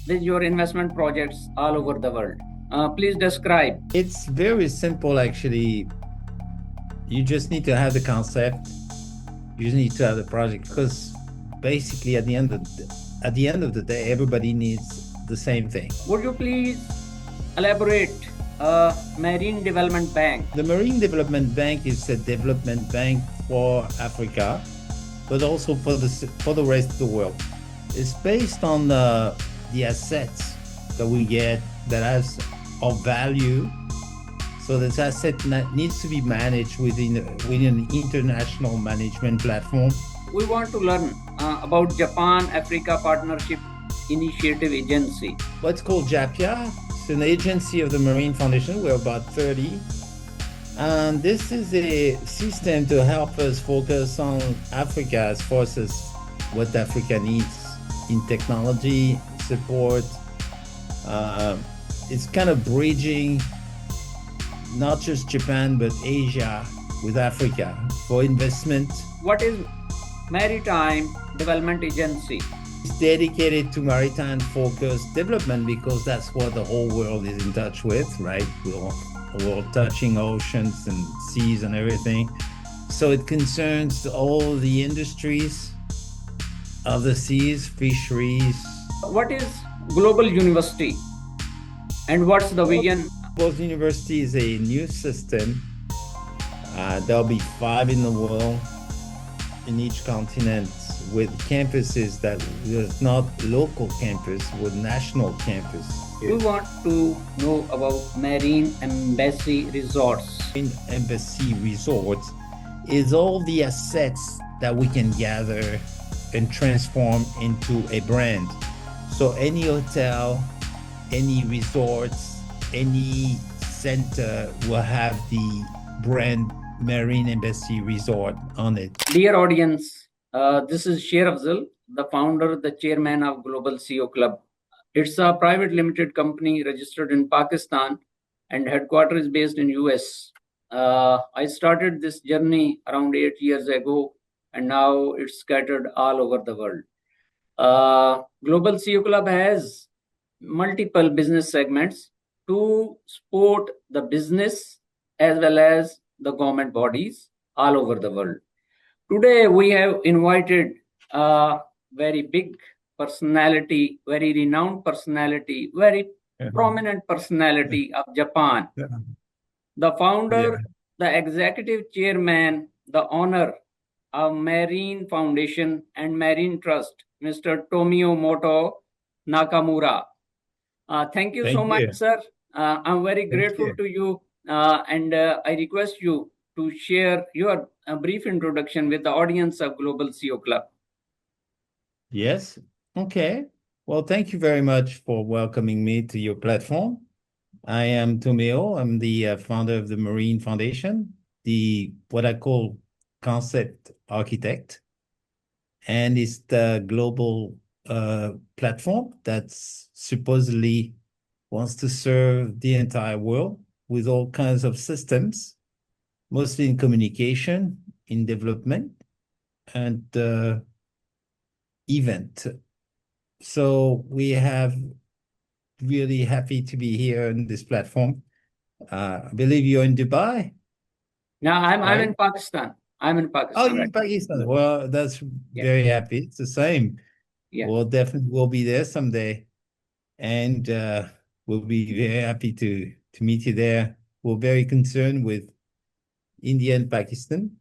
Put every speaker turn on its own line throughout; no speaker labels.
with your investment projects all over the world. Please describe.
It's very simple, actually. You just need to have the concept. You just need to have the project, because basically at the end of the day, everybody needs the same thing.
Would you please elaborate Marine Development Bank?
The Marine Development Bank is a development bank for Africa, but also for the rest of the world. It's based on the assets that we get that has of value. So this asset needs to be managed within an international management platform.
We want to learn about Japan-Africa Partnership Initiative Agency.
What's called JAPIA. It's an agency of the Marine Foundation. We're about 30. And this is a system to help us focus on Africa as far as what Africa needs in technology, support. It's kind of bridging not just Japan, but Asia with Africa for investment.
What is Maritime Development Agency?
It's dedicated to maritime focused development because that's what the whole world is in touch with, right? We're touching oceans and seas and everything. So it concerns all the industries of the seas, fisheries.
What is Global University and what's the vision?
Global University is a new system. There'll be 5 in the world, in each continent, with campuses that is not local campus, with national campus.
We want to know about Marine Embassy Resorts.
Marine Embassy Resorts is all the assets that we can gather and transform into a brand. So any hotel, any resorts, any center will have the brand Marine Embassy Resort on it.
Dear audience, this is Sher Afzal, the founder, the chairman of Global CEO Club. It's a private limited company registered in Pakistan and headquarters is based in US. I started this journey around 8 years ago and now it's scattered all over the world. Global CEO Club has multiple business segments to support the business as well as the government bodies all over the world. Today, we have invited a very big personality, very renowned personality, very prominent personality of Japan. The founder, the executive chairman, the owner of Marine Foundation and Marine Trust, Mr. Tomeo Motto Nakamura. Thank you so much, sir. I'm very grateful to you, and I request you to share your brief introduction with the audience of Global CEO Club.
Yes. Okay. Well, thank you very much for welcoming me to your platform. I am Tomeo. I'm the founder of the Marine Foundation, what I call concept architect, and it's the global platform that's supposedly wants to serve the entire world with all kinds of systems, mostly in communication, in development, and event. So we have really happy to be here on this platform. I believe you're in Dubai.
No, I'm in Pakistan. I'm in Pakistan.
Oh, you're in Pakistan. Well, that's very happy. It's the same. Yeah. We'll be there someday, and we'll be very happy to meet you there. We're very concerned with India and Pakistan.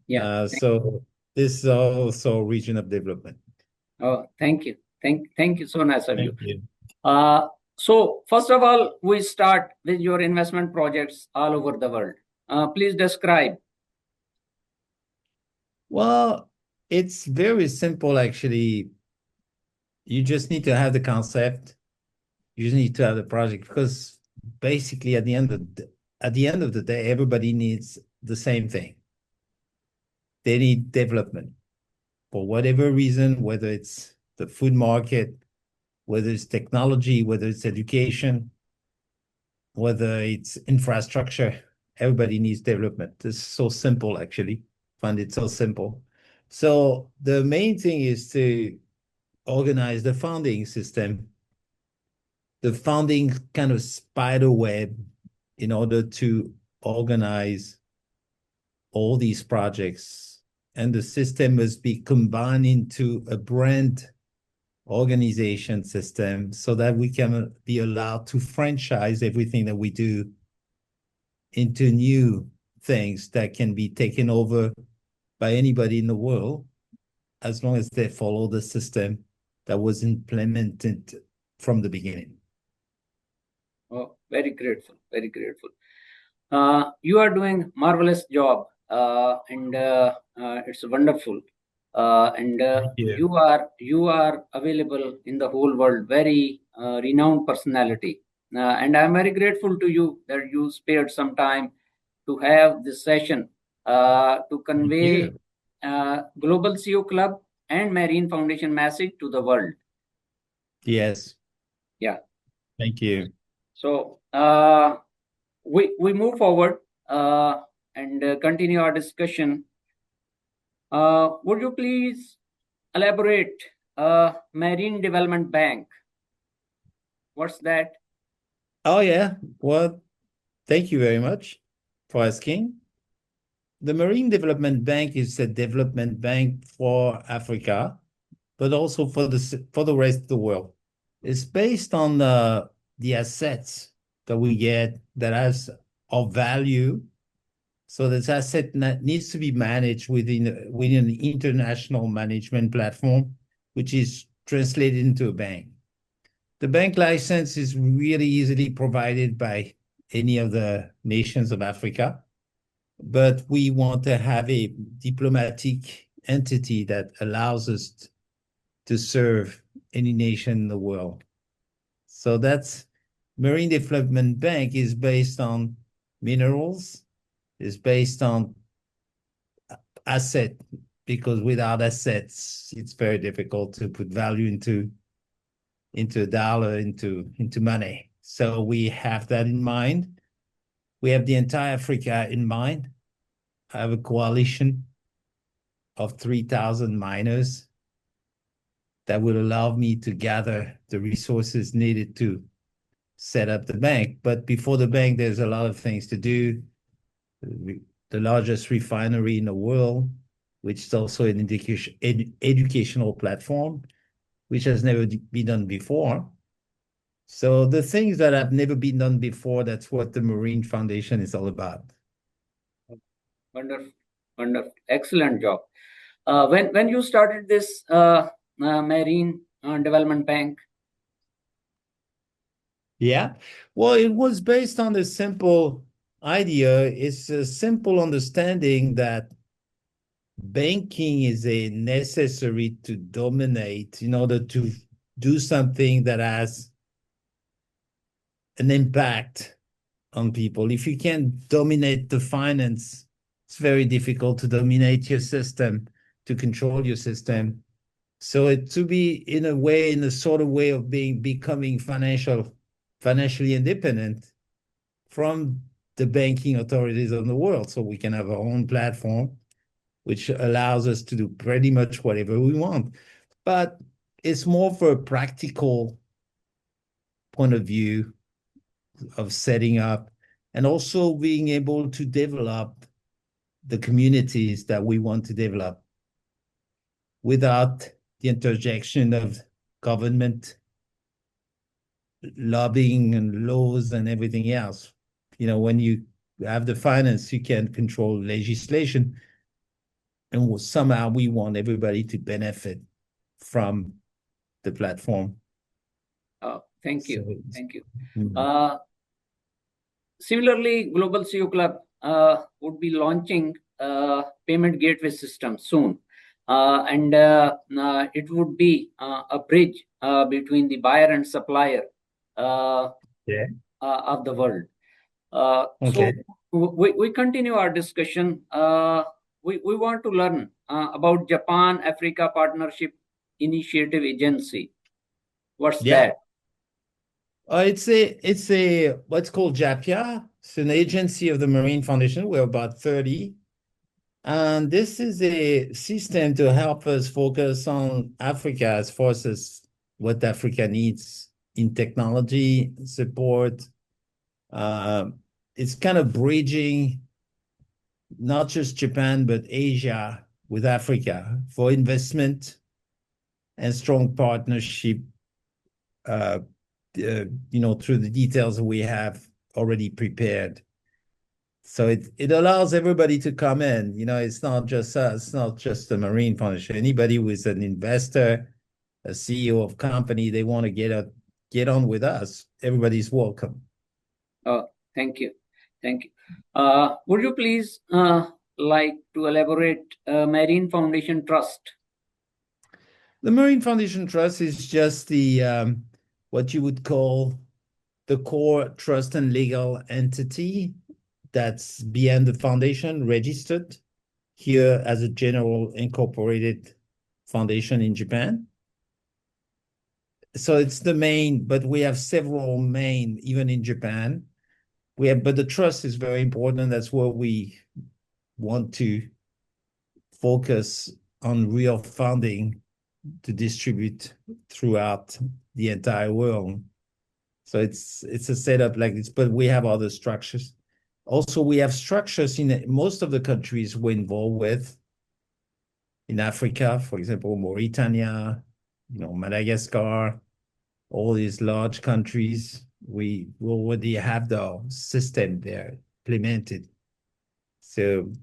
Yeah. So this is also a region of development.
Oh, thank you. Thank you. So nice of you. So first of all, we start with your investment projects all over the world. Please describe.
Well, it's very simple, actually. You just need to have the concept. You just need to have the project, because basically at the end of the day, everybody needs the same thing. They need development for whatever reason, whether it's the food market, whether it's technology, whether it's education, whether it's infrastructure. Everybody needs development. It's so simple, actually. I find it so simple. So the main thing is to organize the funding system the founding kind of spider web in order to organize all these projects. And the system must be combined into a brand organization system so that we can be allowed to franchise everything that we do into new things that can be taken over by anybody in the world, as long as they follow the system that was implemented from the beginning.
Oh, very grateful, very grateful. You are doing marvelous job, and it's wonderful. And you are available in the whole world, very renowned personality. And I'm very grateful to you that you spared some time to have this session to convey Global CEO Club and Marine Foundation message to the world.
Yes.
Yeah.
Thank you.
So we move forward and continue our discussion. Would you please elaborate Marine Development Bank? What's that?
Oh, yeah. Well, thank you very much for asking. The Marine Development Bank is a development bank for Africa, but also for the rest of the world. It's based on the assets that we get that has of value. So this asset needs to be managed within an international management platform, which is translated into a bank. The bank license is really easily provided by any of the nations of Africa, but we want to have a diplomatic entity that allows us to serve any nation in the world. So that's Marine Development Bank is based on minerals, is based on asset, because without assets, it's very difficult to put value into a dollar, into money. So we have that in mind. We have the entire Africa in mind. I have a coalition of 3,000 miners that will allow me to gather the resources needed to set up the bank. But before the bank, there's a lot of things to do. The largest refinery in the world, which is also an educational platform, which has never been done before. So the things that have never been done before, that's what the Marine Foundation is all about.
Wonderful, wonderful, excellent job. When you started this Marine Development Bank?
Yeah, well, it was based on the simple idea. It's a simple understanding that banking is a necessary to dominate in order to do something that has an impact on people. If you can't dominate the finance, it's very difficult to dominate your system, to control your system. So to be in a sort of way of becoming financially independent from the banking authorities of the world, so we can have our own platform, which allows us to do pretty much whatever we want. But it's more for a practical point of view of setting up and also being able to develop the communities that we want to develop without the interjection of government lobbying and laws and everything else. You know, when you have the finance, you can control legislation. And somehow we want everybody to benefit from the platform.
Oh, thank you.
So,
thank you.
Mm-hmm.
Similarly, Global CEO Club would be launching payment gateway system soon. And it would be a bridge between the buyer and supplier of the world.
Okay.
So we continue our discussion. We want to learn about Japan Africa Partnership Initiative Agency. What's that?
It's a what's called JAPIA. It's an agency of the Marine Foundation. We're about 30. And this is a system to help us focus on Africa as far as what Africa needs in technology support. It's kind of bridging not just Japan, but Asia with Africa for investment and strong partnership, through the details we have already prepared. So it allows everybody to come in. It's not just us, it's not just the Marine Foundation. Anybody who is an investor, a CEO of company, they want to get on with us. Everybody's welcome.
Oh, thank you. Thank you. Would you please like to elaborate Marine Foundation Trust?
The Marine Foundation Trust is just the what you would call the core trust and legal entity that's beyond the foundation, registered here as a general incorporated foundation in Japan. So it's the main, but we have several main, even in Japan. But the trust is very important. That's where we want to focus on real funding to distribute throughout the entire world. So it's a setup like this, but we have other structures. Also, we have structures in most of the countries we're involved with. In Africa, for example, Mauritania, Madagascar, all these large countries, we already have the system there implemented. So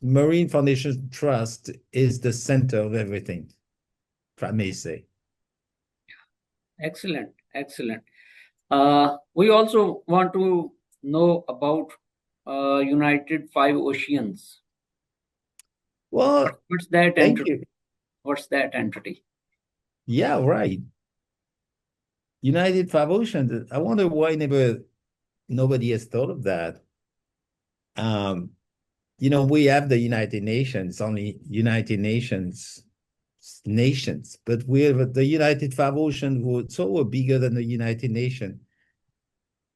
Marine Foundation Trust is the center of everything, if I may say.
Excellent, excellent. We also want to know about United Five Oceans.
Well,
what's that
thank
entity?
you.
What's that entity?
Yeah, right. United Five Oceans. I wonder why nobody has thought of that. We have the United Nations, only United Nations, but we have the United Five Oceans, it's so bigger than the United Nations.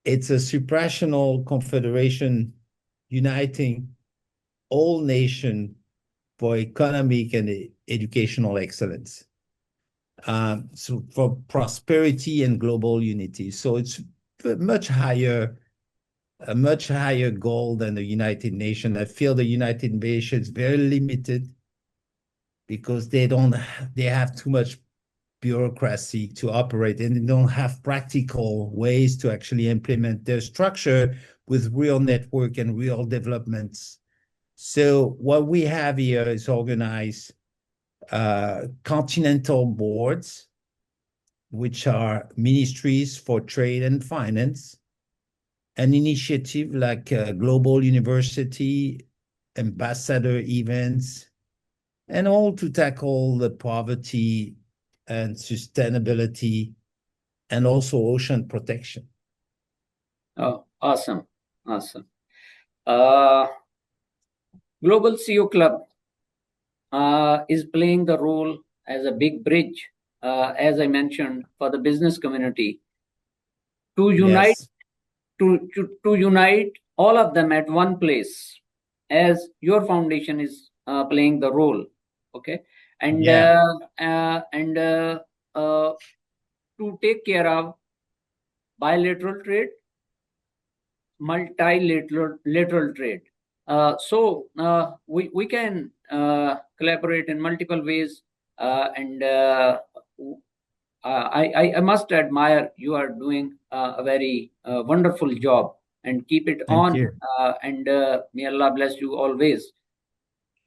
It's a supranational confederation uniting all nations for economic and educational excellence. So for prosperity and global unity. So it's a much higher goal than the United Nations. I feel the United Nations very limited because they have too much bureaucracy to operate, and they don't have practical ways to actually implement their structure with real network and real developments. So what we have here is organized continental boards, which are ministries for trade and finance, an initiative like Global University, ambassador events, and all to tackle the poverty and sustainability and also ocean protection.
Oh, awesome. Awesome. Global CEO Club is playing the role as a big bridge, as I mentioned, for the business community to unite
Yes.
to unite all of them at one place, as your foundation is playing the role. Okay, and
Yeah.
To take care of bilateral trade, multilateral trade. We can collaborate in multiple ways, and I must admire you are doing a very wonderful job, and keep it
Thank
on.
you.
And may Allah bless you always.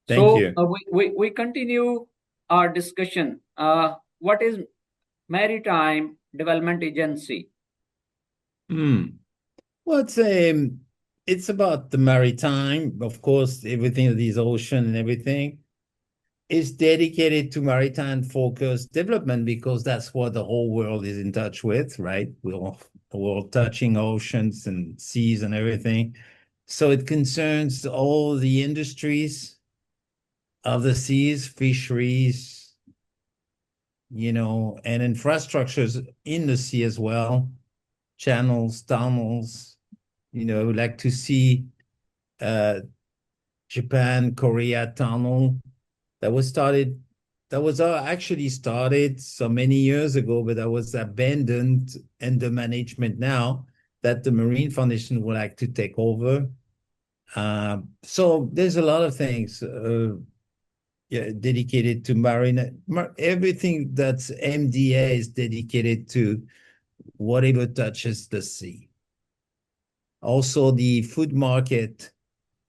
Thank
So
you.
we continue our discussion. What is Maritime Development Agency?
Well, it's about the maritime, of course, everything of these ocean and everything is dedicated to maritime focused development because that's what the whole world is in touch with, right? We're all touching oceans and seas and everything. So it concerns all the industries of the seas, fisheries, and infrastructures in the sea as well, channels, tunnels. Like to see Japan-Korea tunnel that was started actually started so many years ago, but that was abandoned under management now that the Marine Foundation would like to take over. So there's a lot of things dedicated to marine. Everything that's MDA is dedicated to whatever touches the sea. Also, the food market,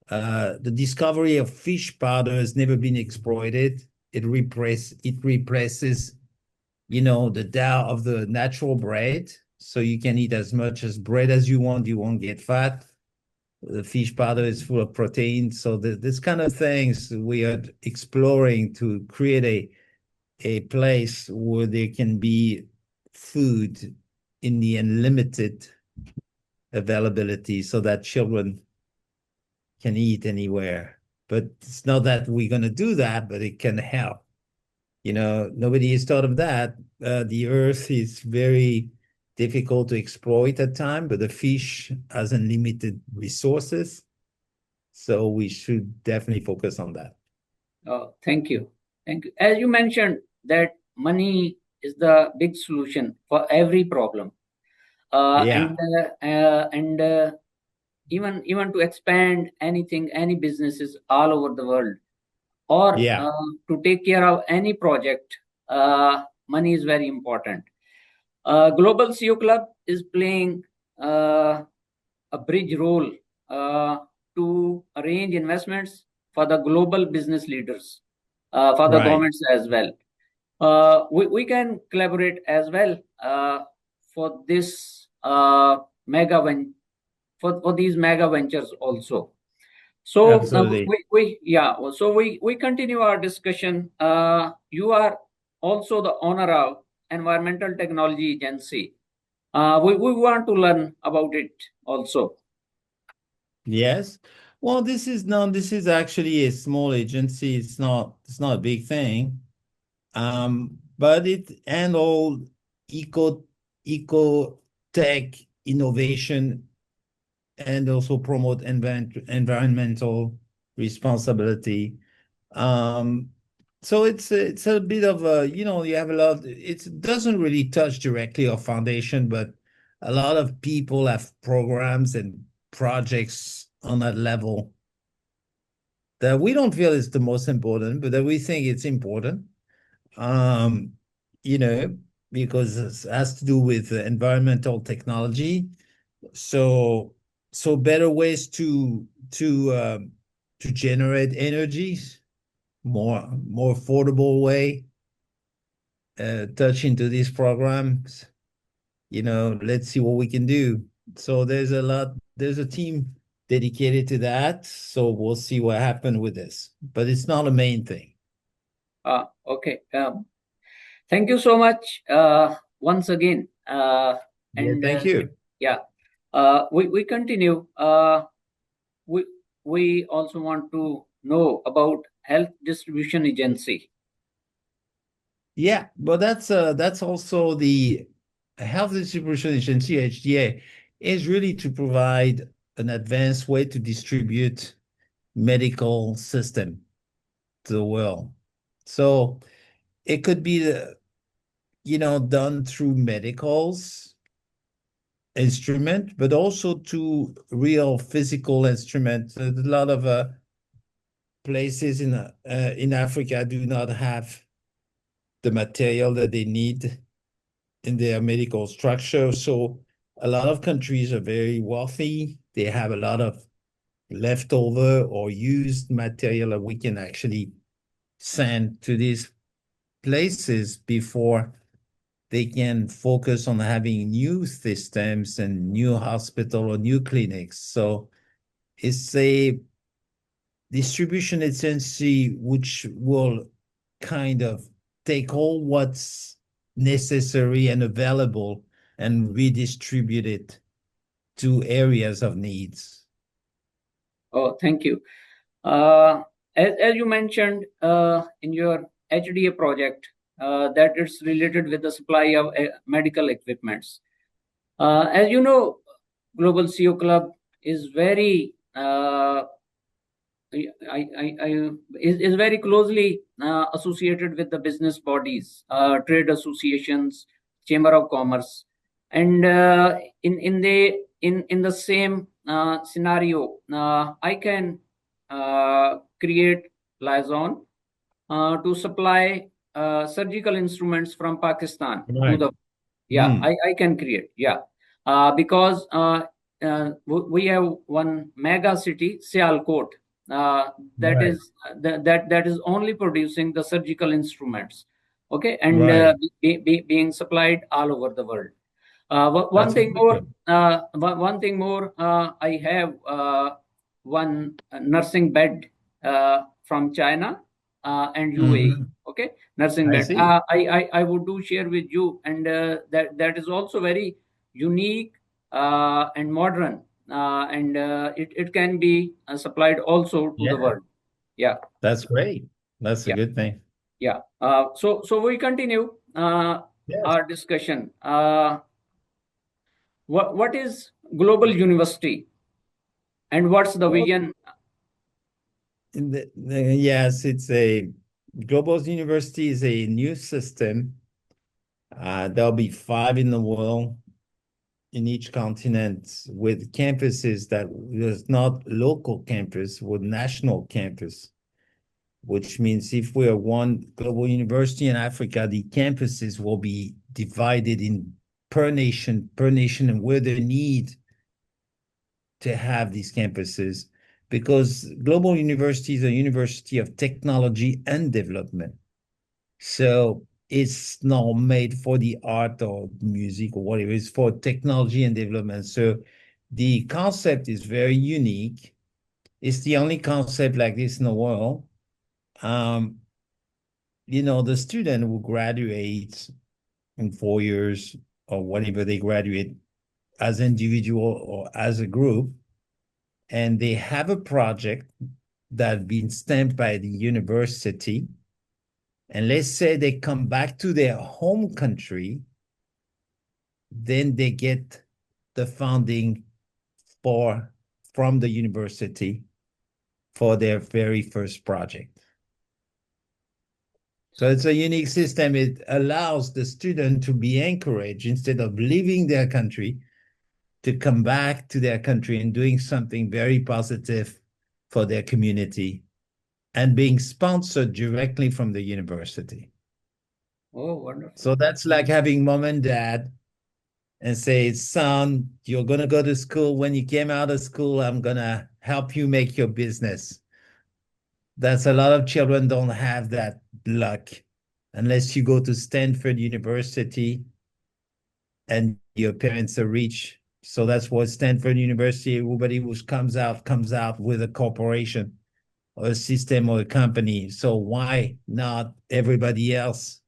the discovery of fish powder has never been exploited. It replaces, the Tao of the natural bread. So you can eat as much as bread as you want. You won't get fat. The fish powder is full of protein. So this kind of things we are exploring to create a place where there can be food in the unlimited availability so that children can eat anywhere. But it's not that we're going to do that, but it can help. Nobody has thought of that. The earth is very difficult to exploit at times, but the fish has unlimited resources. So we should definitely focus on that.
Oh, thank you. Thank you. As you mentioned that money is the big solution for every problem.
Yeah.
And even to expand anything, any businesses all over the world, or
Yeah.
to take care of any project, money is very important. Global CEO Club is playing a bridge role to arrange investments for the global business leaders, for the
Right.
governments as well. We can collaborate as well for this for these mega ventures also. So
Absolutely.
we continue our discussion. You are also the owner of Environmental Technology Agency. We want to learn about it also.
Yes. Well, this is actually a small agency. It's not a big thing. But it handled eco tech innovation and also promote environmental responsibility. So it's a bit of a, you have a lot, it doesn't really touch directly our foundation, but a lot of people have programs and projects on that level that we don't feel is the most important, but that we think it's important. Um, because it has to do with environmental technology. So better ways to generate energy, more affordable way, touch into these programs. Let's see what we can do. So there's a team dedicated to that. So we'll see what happens with this, but it's not a main thing.
Okay. Thank you so much once again.
Thank you.
We continue. We also want to know about Health Distribution Agency.
Yeah, but that's also the Health Distribution Agency, HDA, is really to provide an advanced way to distribute medical system to the world. So it could be, done through medicals instrument, but also to real physical instruments. A lot of places in Africa do not have the material that they need in their medical structure. So a lot of countries are very wealthy. They have a lot of leftover or used material that we can actually send to these places before they can focus on having new systems and new hospital or new clinics. So it's a distribution agency which will kind of take all what's necessary and available and redistribute it to areas of needs.
Oh, thank you. As you mentioned in your HDA project, that it's related with the supply of medical equipments. As you know, Global CEO Club is very is very closely associated with the business bodies, trade associations, chamber of commerce, and in the same scenario, I can create liaison to supply surgical instruments from Pakistan to
Right.
the. Yeah,
Mm.
I can create. Yeah, because we have one mega city, Sialkot, that
Right.
is that is only producing the surgical instruments. Okay, and
Right.
being supplied all over the world. One
That's
thing more.
wonderful.
One thing more. I have one nursing bed from China and UAE.
Mhm.
Okay, nursing
I
bed.
see.
I would do share with you, and that is also very unique and modern, and it can be supplied also to the
Yeah,
world. Yeah,
that's great. That's a
yeah,
good thing.
yeah. So we continue
Yes.
our discussion. What is global university, and what's the
Well,
vision?
yes, it's a Global University is a new system. There'll be five in the world in each continent with campuses that there's not local campus, with national campus, which means if we're one global university in Africa, the campuses will be divided in per nation, and where the need to have these campuses, because global universities are university of technology and development. So it's not made for the art or music or whatever. It's for technology and development. So the concept is very unique. It's the only concept like this in the world. Um, the student will graduate in 4 years or whatever they graduate as individual or as a group, and they have a project that been stamped by the university. And let's say they come back to their home country, then they get the funding for from the university for their very first project. So it's a unique system. It allows the student to be encouraged instead of leaving their country to come back to their country and doing something very positive for their community and being sponsored directly from the university.
Oh, wonderful.
So that's like having mom and dad and say, son, you're going to go to school. When you came out of school, I'm going to help you make your business. That's a lot of children don't have that luck unless you go to Stanford University and your parents are rich. So that's what Stanford University, everybody who comes out with a corporation or a system or a company. So why not everybody else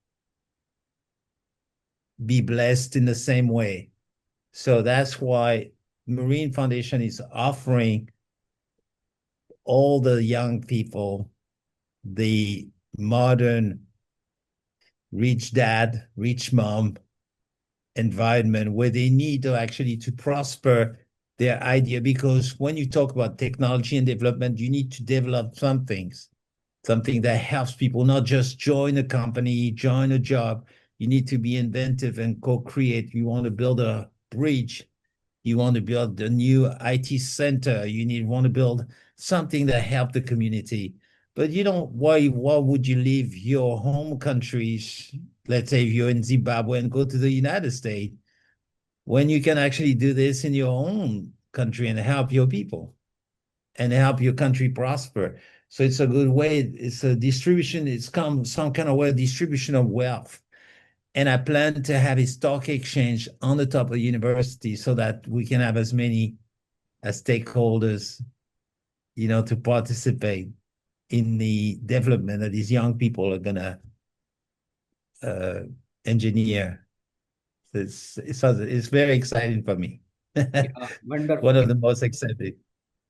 be blessed in the same way? So that's why Marine Foundation is offering all the young people the modern rich dad, rich mom environment where they need to actually to prosper their idea. Because when you talk about technology and development, you need to develop something that helps people not just join a company, join a job. You need to be inventive and co-create. You want to build a bridge. You want to build a new IT center. Want to build something that help the community. But you don't, why would you leave your home countries, let's say if you're in Zimbabwe, and go to the United States when you can actually do this in your own country and help your people and help your country prosper? So it's a good way. It's a distribution. It's some kind of way of distribution of wealth. And I plan to have a stock exchange on the top of the university so that we can have as many as stakeholders, to participate in the development that these young people are gonna uh, engineer. It's very exciting for me.
Yeah,
One
wonderful.
of the most exciting.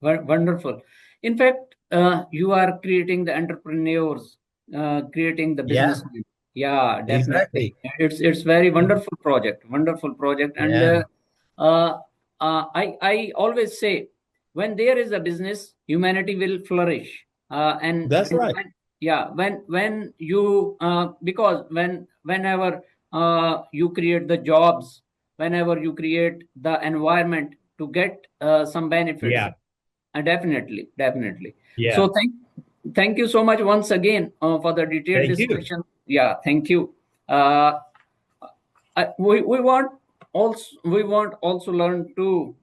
Wonderful. In fact, you are creating the entrepreneurs, creating the
Yeah,
businessmen. Yeah, definitely.
exactly.
It's very wonderful project. And
Yeah.
I always say, when there is a business, humanity will flourish.
That's right.
Yeah, when you because whenever you create the jobs, whenever you create the environment to get some benefits,
Yeah.
definitely.
Yeah.
So thank you so much once again for the detailed
Thank you.
discussion. Yeah, thank you. uh, we want also learn to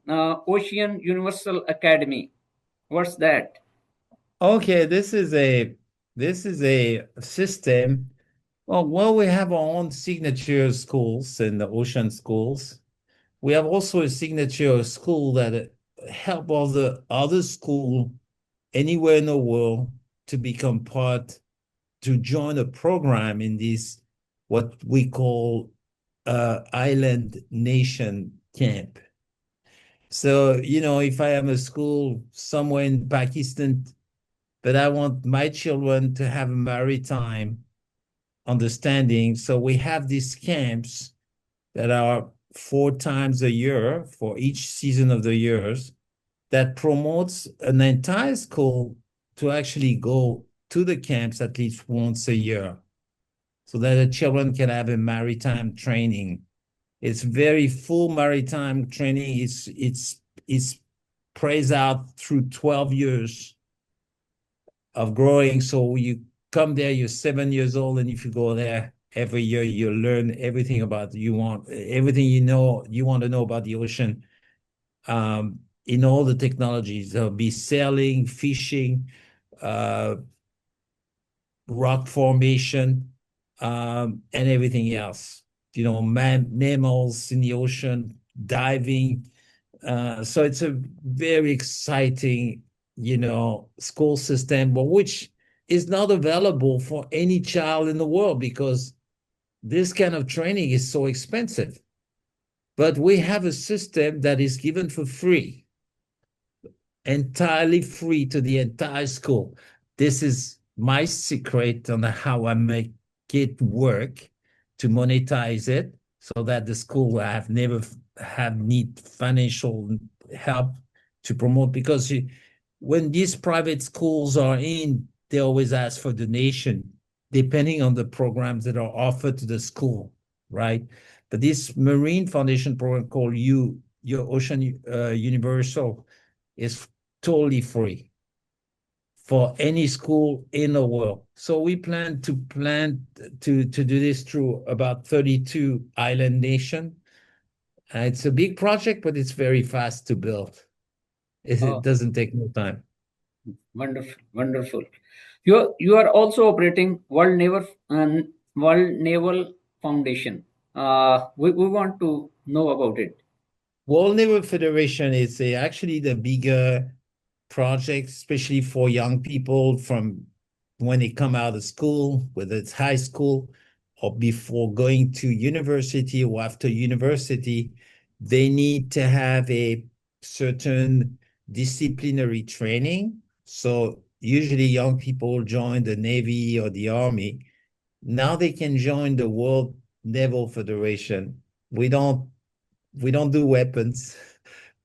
Ocean Universal Academy. What's that?
Okay, this is a system. Well, we have our own signature schools in the ocean schools. We have also a signature school that help all the other school anywhere in the world to become part, to join a program in this, what we call island nation camp. So, if I am a school somewhere in Pakistan, but I want my children to have a maritime understanding. So we have these camps that are 4 times a year for each season of the years that promotes an entire school to actually go to the camps at least once a year so that the children can have a maritime training. It's very full maritime training. It's praised out through 12 years of growing. So you come there, you're 7 years old, and if you go there every year, you learn everything about everything you want to know about the ocean. In all the technologies, there'll be sailing, fishing, uh, rock formation, and everything else. Mammals in the ocean, diving. So it's a very exciting, school system, but which is not available for any child in the world because this kind of training is so expensive. But we have a system that is given for free, entirely free to the entire school. This is my secret on how I make it work to monetize it so that the school have never have need financial help to promote because when these private schools are in, they always ask for donation depending on the programs that are offered to the school, right? But this Marine Foundation program called Your Ocean Universal is totally free for any school in the world. So we plan to do this through about 32 island nation. It's a big project, but it's very fast to build. It
Oh,
doesn't take no time.
wonderful. You are also operating World Naval Foundation. We want to know about it.
World Naval Federation is actually the bigger project, especially for young people from when they come out of school, whether it's high school or before going to university or after university, they need to have a certain disciplinary training. So usually young people join the Navy or the Army. Now they can join the World Naval Federation. We don't we don't do weapons,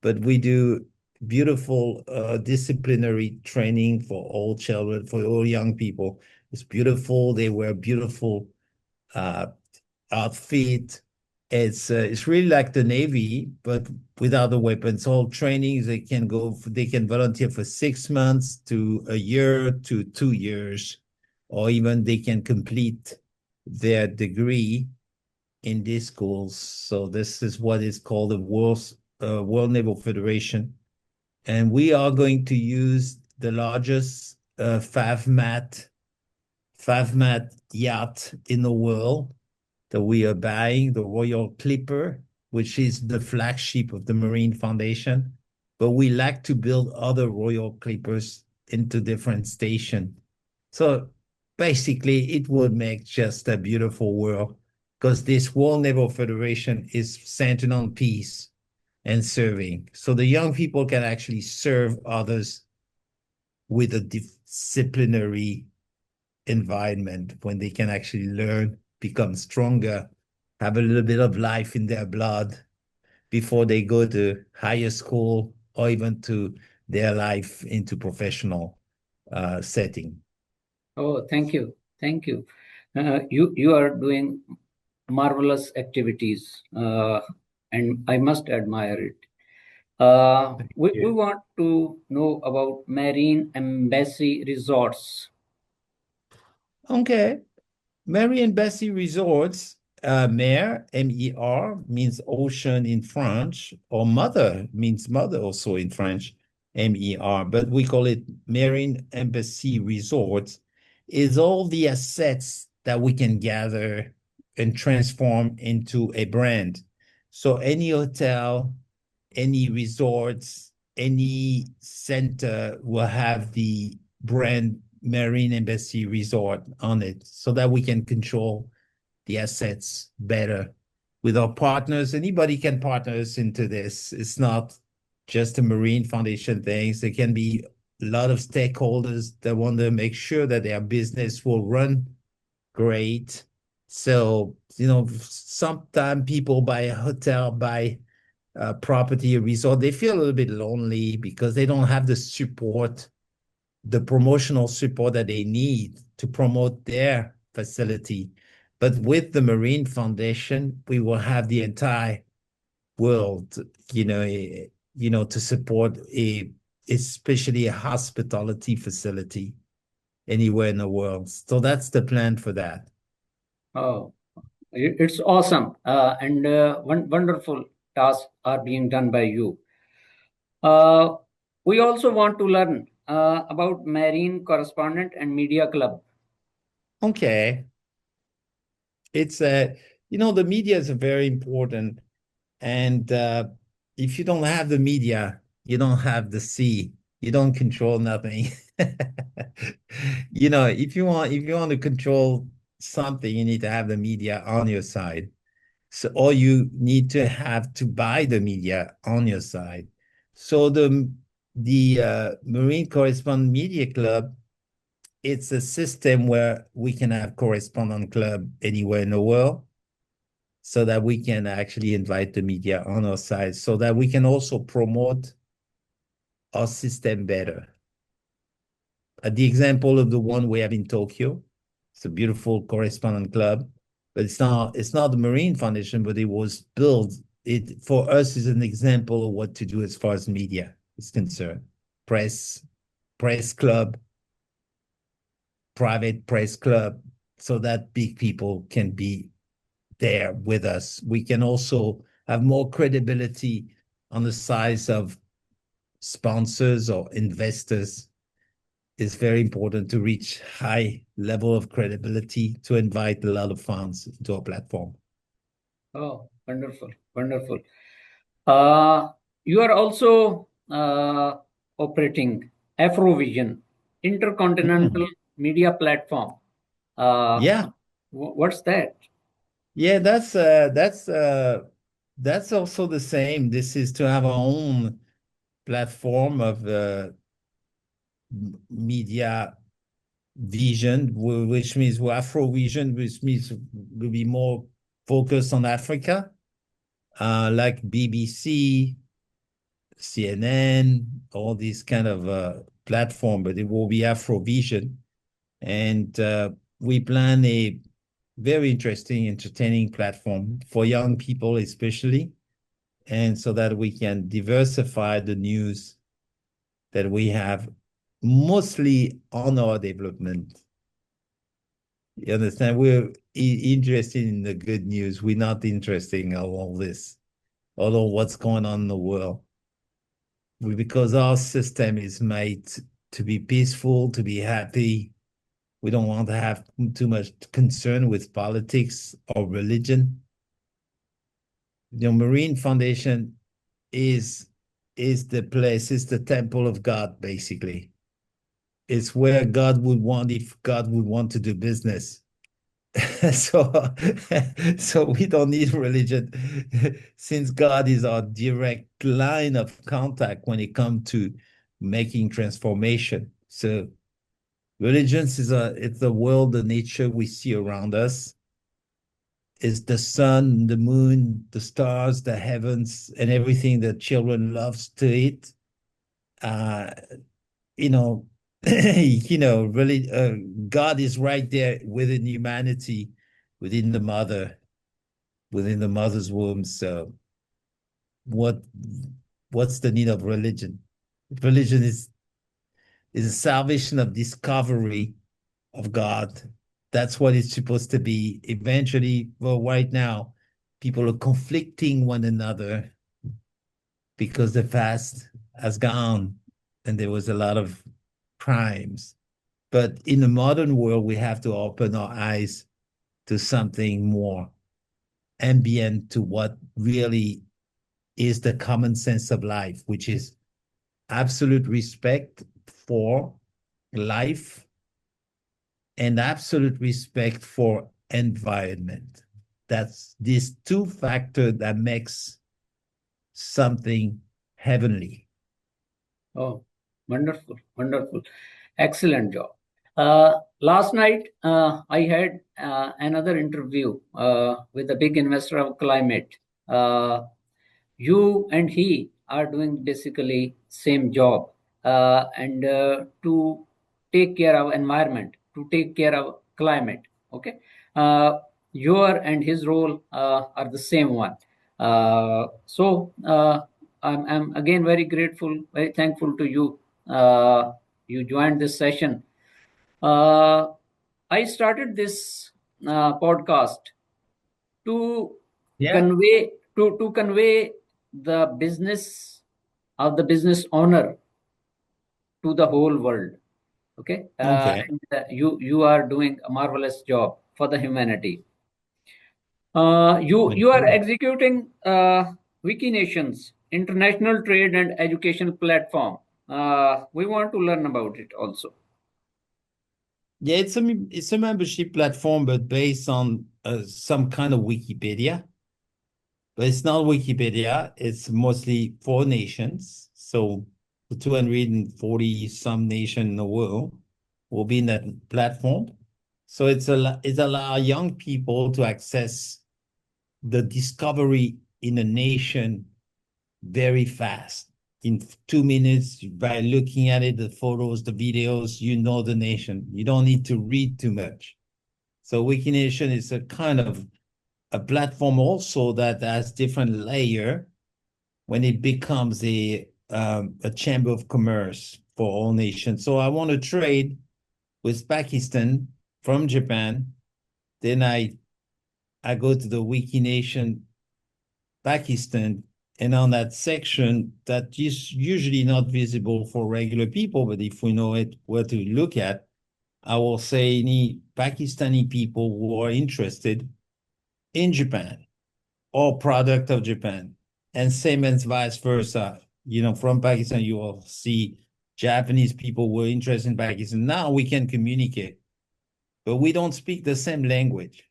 but we do beautiful disciplinary training for all children, for all young people. It's beautiful. They wear beautiful uh, outfit. It's really like the Navy, but without the weapons. All trainings they can volunteer for 6 months to a year to 2 years, or even they can complete their degree in these schools. So this is what is called the World Naval Federation, and we are going to use the largest FAVMAT yacht in the world that we are buying, the Royal Clipper, which is the flagship of the Marine Foundation. But we like to build other Royal Clippers into different stations. So basically, it would make just a beautiful world because this World Naval Federation is centered on peace and serving. So the young people can actually serve others with a disciplinary environment when they can actually learn, become stronger, have a little bit of life in their blood before they go to higher school or even to their life into professional. setting.
Oh, thank you. Thank you. You are doing marvelous activities, and I must admire it. We
Yeah.
want to know about Marine Embassy Resorts.
Okay. Mary and Bessie Resorts, mer, M-E-R, means ocean in French, or mother means mother also in French, M-E-R, but we call it Marine Embassy Resorts, is all the assets that we can gather and transform into a brand. So any hotel, any resorts, any center will have the brand Marine Embassy Resort on it so that we can control the assets better with our partners. Anybody can partner us into this. It's not just a Marine Foundation thing. There can be a lot of stakeholders that want to make sure that their business will run great. So, sometimes people buy a hotel, buy property, a resort, they feel a little bit lonely because they don't have the support, the promotional support that they need to promote their facility. But with the Marine Foundation, we will have the entire world, to support especially a hospitality facility anywhere in the world. So that's the plan for that.
Oh, it's awesome, and wonderful tasks are being done by you. Uh, we also want to learn about Marine Correspondent and Media Club.
Okay. It's the media is very important. And if you don't have the media, you don't have the sea. You don't control nothing. If you want to control something, you need to have the media on your side. So, or you need to have to buy the media on your side. So the Marine Correspondent Media Club, it's a system where we can have correspondent club anywhere in the world so that we can actually invite the media on our side so that we can also promote our system better. The example of the one we have in Tokyo, it's a beautiful correspondent club, but it's not the Marine Foundation, but it was built. It for us is an example of what to do as far as media is concerned. Press club, private press club, so that big people can be there with us. We can also have more credibility on the size of sponsors or investors. It's very important to reach high level of credibility to invite a lot of funds into our platform.
Oh, wonderful, wonderful. Uh, you are also operating Afrovision, Intercontinental
Mm.
Media Platform. Uh,
Yeah,
what's that?
yeah, that's also the same. This is to have our own platform of media vision, which means we're Afro vision, which means we'll be more focused on Africa, like BBC, CNN, all these kind of platform, but it will be Afro vision. And we plan a very interesting, entertaining platform for young people, especially, and so that we can diversify the news that we have mostly on our development. You understand? We're interested in the good news. We're not interested in all this, although what's going on in the world. Because our system is made to be peaceful, to be happy. We don't want to have too much concern with politics or religion. The Marine Foundation is the place, is the temple of God, basically. It's where God would want if God would want to do business. so so we don't need religion since God is our direct line of contact when it comes to making transformation. So religions it's the world, the nature we see around us. Is the sun, the moon, the stars, the heavens, and everything that children loves to eat. Uh, you know, really, God is right there within humanity, within the mother, within the mother's womb. So what what's the need of religion? Religion is a salvation of discovery of God. That's what it's supposed to be. Eventually, well, right now, people are conflicting one another because the fast has gone and there was a lot of crimes. But in the modern world, we have to open our eyes to something more ambient to what really is the common sense of life, which is absolute respect for life and absolute respect for environment. That's these two factors that makes something heavenly.
Oh, wonderful, wonderful. Excellent job. Last night, I had another interview with a big investor of climate. Uh, you and he are doing basically same job, and to take care of environment, to take care of climate. Okay, your and his role are the same one. I'm again very grateful, very thankful to you. You joined this session. uh, I started this podcast to
Yeah.
convey the business of the business owner to the whole world. Okay,
Okay.
and you are doing a marvelous job for the humanity. You
Thank
are
you.
executing Wikinations international trade and education platform. We want to learn about it also.
Yeah, it's a membership platform, but based on some kind of Wikipedia. But it's not Wikipedia. It's mostly for nations. So the 240 some nation in the world will be in that platform. So it allow young people to access the discovery in a nation very fast. In 2 minutes, by looking at it, the photos, the videos, you know the nation. You don't need to read too much. So Wikination is a kind of a platform also that has different layer when it becomes a chamber of commerce for all nations. So I want to trade with Pakistan from Japan. Then I go to the Wikination Pakistan, and on that section that is usually not visible for regular people, but if we know it where to look at, I will say any Pakistani people who are interested in Japan or product of Japan, and same as vice versa. From Pakistan, you will see Japanese people who are interested in Pakistan. Now we can communicate, but we don't speak the same language.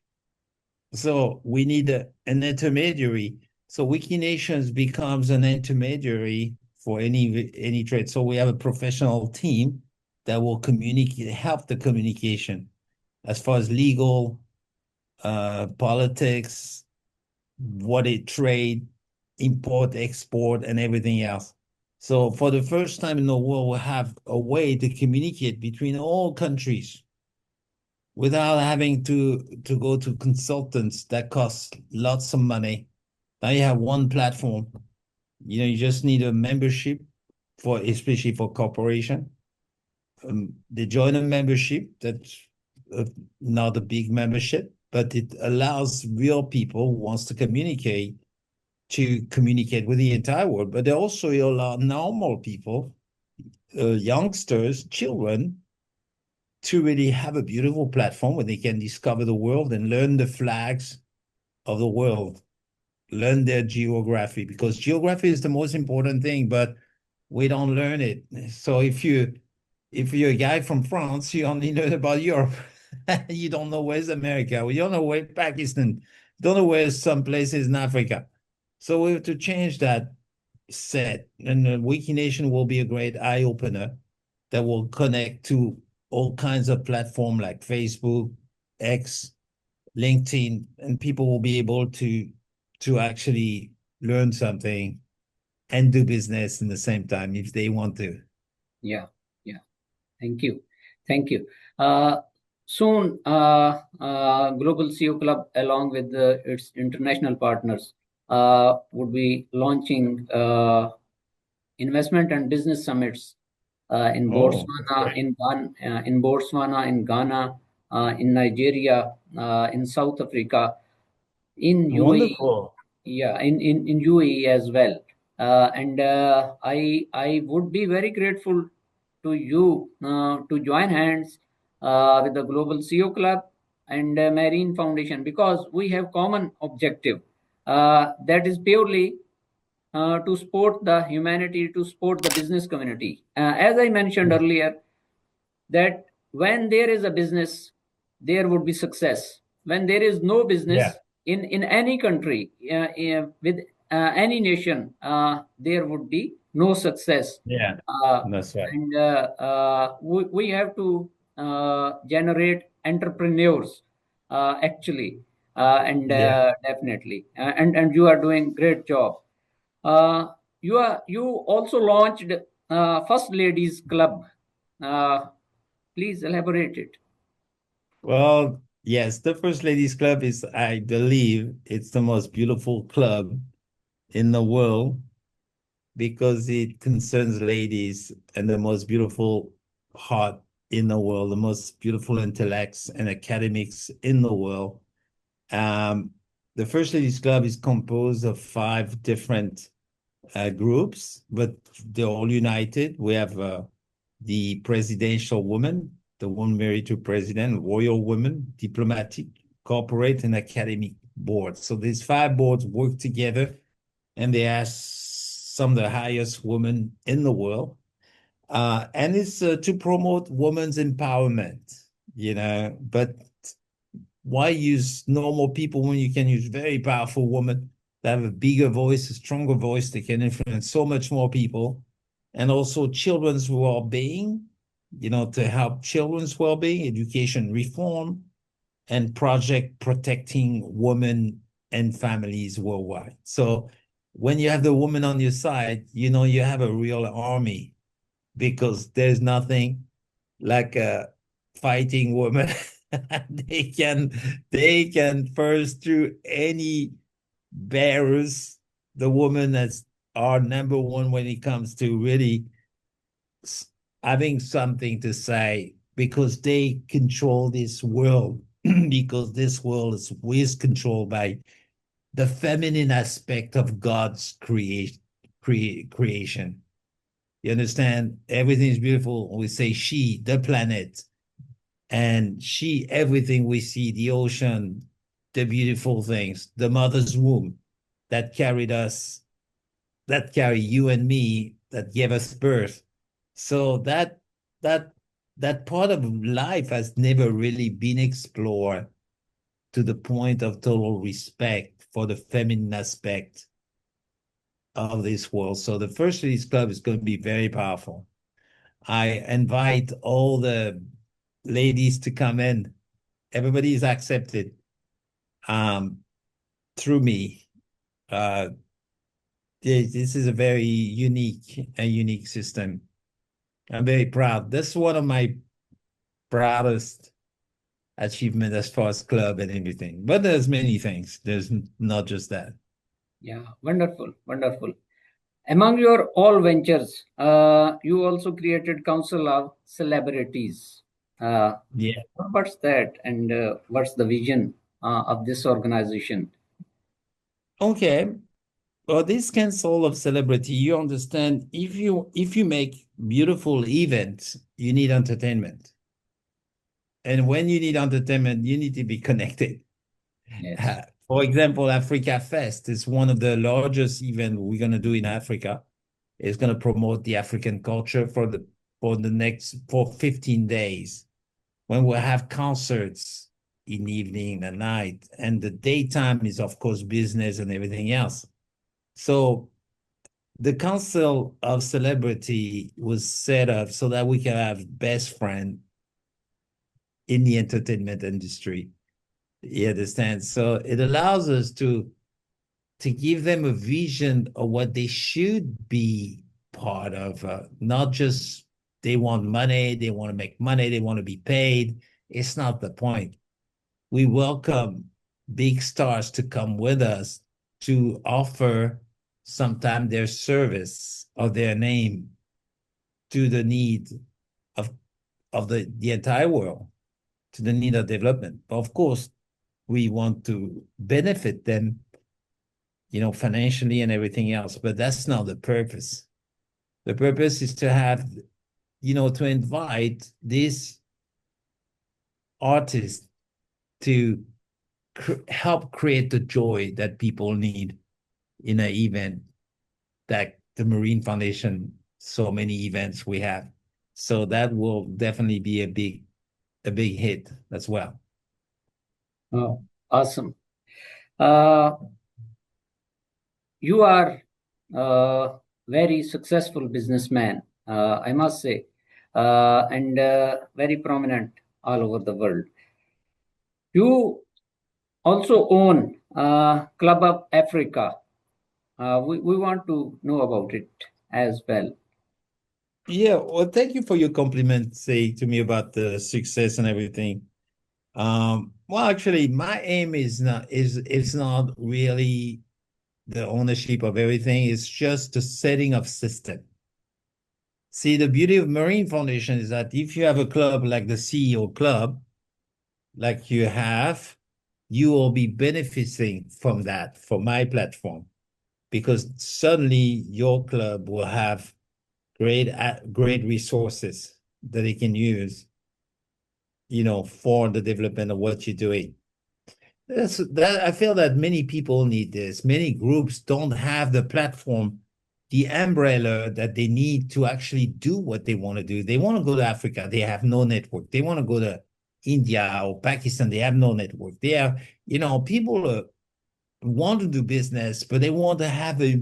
So we need an intermediary. So Wikinations becomes an intermediary for any trade. So we have a professional team that will communicate, help the communication as far as legal, politics, what it trade, import, export, and everything else. So for the first time in the world, we'll have a way to communicate between all countries without having to go to consultants that cost lots of money. Now you have one platform. You just need a membership for, especially for corporation. They join a membership that's not a big membership, but it allows real people who wants to communicate with the entire world. But they also allow normal people, youngsters, children, to really have a beautiful platform where they can discover the world and learn the flags of the world, learn their geography, because geography is the most important thing, but we don't learn it. So if you're a guy from France, you only learn about Europe. You don't know where's America. You don't know where Pakistan. You don't know where some places in Africa. So we have to change that set. And the Wikination will be a great eye opener that will connect to all kinds of platforms like Facebook, X, LinkedIn, and people will be able to actually learn something and do business in the same time if they want to.
Yeah, yeah. Thank you. Thank you. Soon, Global CEO Club, along with its international partners, would be launching investment and business summits in
Oh,
Botswana,
great.
in Ghana, in Nigeria, in South Africa, in UAE,
Wonderful.
yeah, in UAE as well. And I would be very grateful to you to join hands with the Global CEO Club and Marine Foundation, because we have common objective that is purely to support the humanity, to support the business community. As I mentioned earlier, that when there is a business, there would be success. When there is no
Yeah,
business in any country, with any nation, there would be no success.
yeah,
Uh,
that's right.
we have to generate entrepreneurs, actually, and
Yeah.
definitely, and you are doing great job. Uh, you also launched First Ladies Club. Uh, Please elaborate it.
Well, yes, the First Ladies Club is, I believe, it's the most beautiful club in the world because it concerns ladies and the most beautiful heart in the world, the most beautiful intellects and academics in the world. Um, the First Ladies Club is composed of five different groups, but they're all united. We have the presidential woman, the one married to president, royal women, diplomatic, corporate, and academic boards. So these five boards work together, and they ask some of the highest women in the world. And it's to promote women's empowerment, but why use normal people when you can use very powerful women that have a bigger voice, a stronger voice, that can influence so much more people, and also children's well-being, to help children's well-being, education reform, and project protecting women and families worldwide. So when you have the woman on your side, you have a real army because there's nothing like a fighting woman. they can they can first through any barriers. The woman that's our number one when it comes to really having something to say because they control this world because this world is controlled by the feminine aspect of God's creation. You understand? Everything is beautiful. We say she, the planet, and she, everything we see, the ocean, the beautiful things, the mother's womb that carried us, that carry you and me, that gave us birth. So that that part of life has never really been explored to the point of total respect for the feminine aspect of this world. So the First Ladies Club is going to be very powerful. I invite all the ladies to come in. Everybody is accepted um, through me. Uh, this is a unique system. I'm very proud. That's one of my proudest achievement as far as club and everything. But there's many things. There's not just that.
Yeah, wonderful, wonderful. Among your all ventures, you also created Council of Celebrities. Uh,
Yeah.
what's that, and what's the vision of this organization?
Okay. Well, this council of celebrity, you understand, if you make beautiful events, you need entertainment. And when you need entertainment, you need to be connected.
Yes.
For example, Africa Fest is one of the largest events we're going to do in Africa. It's going to promote the African culture for 15 days when we'll have concerts in the evening and night. And the daytime is, of course, business and everything else. So the Council of Celebrity was set up so that we can have best friend in the entertainment industry. You understand? So it allows us to give them a vision of what they should be part of, not just They want money, they want to make money, they want to be paid. It's not the point. We welcome big stars to come with us to offer sometimes their service or their name to the need of, of the entire world, to the need of development. Of course, we want to benefit them, financially and everything else, but that's not the purpose. The purpose is to have, to invite these artists to help create the joy that people need in an event that the Marine Foundation, so many events we have. So that will definitely be a big hit as well.
Oh, awesome. You are a very successful businessman, I must say, and very prominent all over the world. You also own Club of Africa. We want to know about it as well.
Yeah, well, thank you for your compliment, say to me about the success and everything. Well, actually, my aim is not really the ownership of everything. It's just the setting of system. See, the beauty of Marine Foundation is that if you have a club like the CEO club, like you have, you will be benefiting from that, from my platform, because suddenly your club will have great resources that they can use, for the development of what you're doing. I feel that many people need this. Many groups don't have the platform, the umbrella that they need to actually do what they want to do. They want to go to Africa, they have no network. They want to go to India or Pakistan, they have no network. They have, people want to do business, but they want to have a